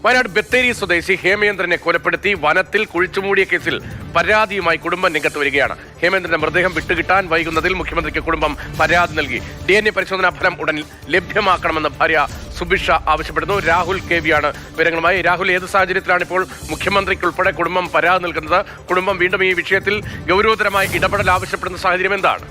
വയനാട് ബത്തേരി സ്വദേശി ഹേമേന്ദ്രനെ കൊലപ്പെടുത്തി വനത്തിൽ കുഴിച്ചുമൂടിയ കേസിൽ പരാതിയുമായി കുടുംബം രംഗത്ത് വരികയാണ്. ഹേമേന്ദ്രന്റെ മൃതദേഹം വിട്ടുകിട്ടാൻ വൈകുന്നതിൽ മുഖ്യമന്ത്രിക്ക് കുടുംബം പരാതി നൽകി. DNA പരിശോധനാ ഫലം ഉടൻ ലഭ്യമാക്കണമെന്ന് ഭാര്യ സുബിഷ ആവശ്യപ്പെടുന്നു. രാഹുൽ KV ആണ് വിവരങ്ങളുമായി. രാഹുൽ, ഏത് സാഹചര്യത്തിലാണ് ഇപ്പോൾ മുഖ്യമന്ത്രിക്കുൾപ്പെടെ കുടുംബം പരാതി നൽകുന്നത്? കുടുംബം വീണ്ടും ഈ വിഷയത്തിൽ ഗൗരവതരമായി ഇടപെടൽ ആവശ്യപ്പെടുന്ന സാഹചര്യം എന്താണ്?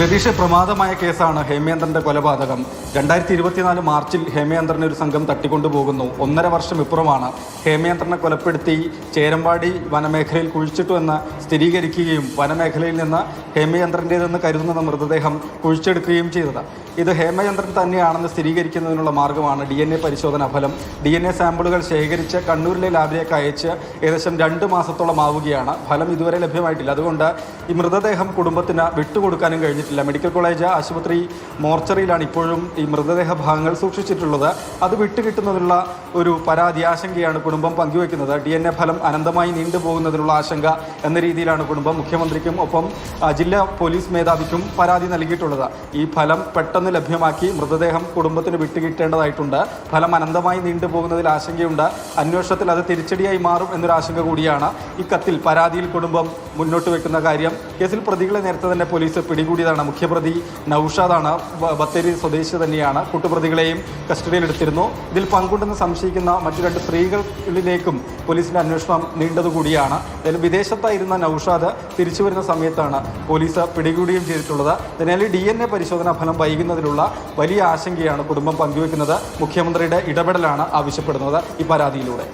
രതീഷ്, പ്രമാദമായ കേസാണ് ഹേമേന്ദ്രന്റെ കൊലപാതകം. 2024 മാർച്ചിൽ ഹേമേന്ദ്രനെ ഒരു സംഘം തട്ടിക്കൊണ്ടുപോകുന്നു. 1.5 വർഷം ഇപ്പുറമാണ് ഹേമേന്ദ്രനെ കൊലപ്പെടുത്തി ചേരമ്പാടി വനമേഖലയിൽ കുഴിച്ചിട്ടുവെന്ന് സ്ഥിരീകരിക്കുകയും വനമേഖലയിൽ നിന്ന് ഹേമേന്ദ്രൻ്റേതെന്ന് കരുതുന്ന മൃതദേഹം കുഴിച്ചെടുക്കുകയും ചെയ്തത്. ഇത് ഹേമേന്ദ്രൻ തന്നെയാണെന്ന് സ്ഥിരീകരിക്കുന്നതിനുള്ള മാർഗമാണ് DNA പരിശോധനാ ഫലം. DNA സാമ്പിളുകൾ ശേഖരിച്ച് കണ്ണൂരിലെ ലാബിലേക്ക് അയച്ച് ഏകദേശം 2 മാസത്തോളം ആവുകയാണ്. ഫലം ഇതുവരെ ലഭ്യമായിട്ടില്ല. അതുകൊണ്ട് ഈ മൃതദേഹം കുടുംബത്തിന് വിട്ടുകൊടുക്കാനും കഴിഞ്ഞിട്ടില്ല. മെഡിക്കൽ കോളേജ് ആശുപത്രി മോർച്ചറിയിലാണ് ഇപ്പോഴും ഈ മൃതദേഹ ഭാഗങ്ങൾ സൂക്ഷിച്ചിട്ടുള്ളത്. അത് വിട്ടുകിട്ടുന്നതിനുള്ള ഒരു പരാതി, ആശങ്കയാണ് കുടുംബം പങ്കുവയ്ക്കുന്നത്. DNA ഫലം അനന്തമായി നീണ്ടുപോകുന്നതിനുള്ള ആശങ്ക എന്ന രീതിയിലാണ് കുടുംബം മുഖ്യമന്ത്രിക്കും ഒപ്പം ജില്ലാ പോലീസ് മേധാവിക്കും പരാതി നൽകിയിട്ടുള്ളത്. ഈ ഫലം പെട്ടെന്ന് ലഭ്യമാക്കി മൃതദേഹം കുടുംബത്തിന് വിട്ടുകിട്ടേണ്ടതായിട്ടുണ്ട്. ഫലം അനന്തമായി നീണ്ടുപോകുന്നതിൽ ആശങ്കയുണ്ട്. അന്വേഷണത്തിൽ അത് തിരിച്ചടിയായി മാറും എന്നൊരു ആശങ്ക കൂടിയാണ് ഈ കത്തിൽ പരാതിയിൽ കുടുംബം മുന്നോട്ട് വെക്കുന്ന കാര്യം. കേസിൽ പ്രതികളെ നേരത്തെ തന്നെ പോലീസ് പിടികൂടിയതാണ്. മുഖ്യപ്രതി നൌഷാദാണ്, ബത്തേരി സ്വദേശി തന്നെയാണ്. കൂട്ടുപ്രതികളെയും കസ്റ്റഡിയിലെടുത്തിരുന്നു. ഇതിൽ പങ്കുണ്ടെന്ന് സംശയിക്കുന്ന മറ്റു 2 സ്ത്രീകളിലേക്കും പോലീസിന്റെ അന്വേഷണം നീണ്ടതുകൂടിയാണ്. അതിൽ വിദേശത്തായിരുന്ന നൌഷാദ് തിരിച്ചു വരുന്ന സമയത്താണ് പോലീസ് പിടികൂടുകയും ചെയ്തിട്ടുള്ളത്. അതിനാൽ DNA പരിശോധനാ ഫലം വൈകുന്നതിലുള്ള വലിയ ആശങ്കയാണ് കുടുംബം പങ്കുവെക്കുന്നത്. മുഖ്യമന്ത്രിയുടെ ഇടപെടലാണ് ആവശ്യപ്പെടുന്നത് ഈ പരാതിയിലൂടെ.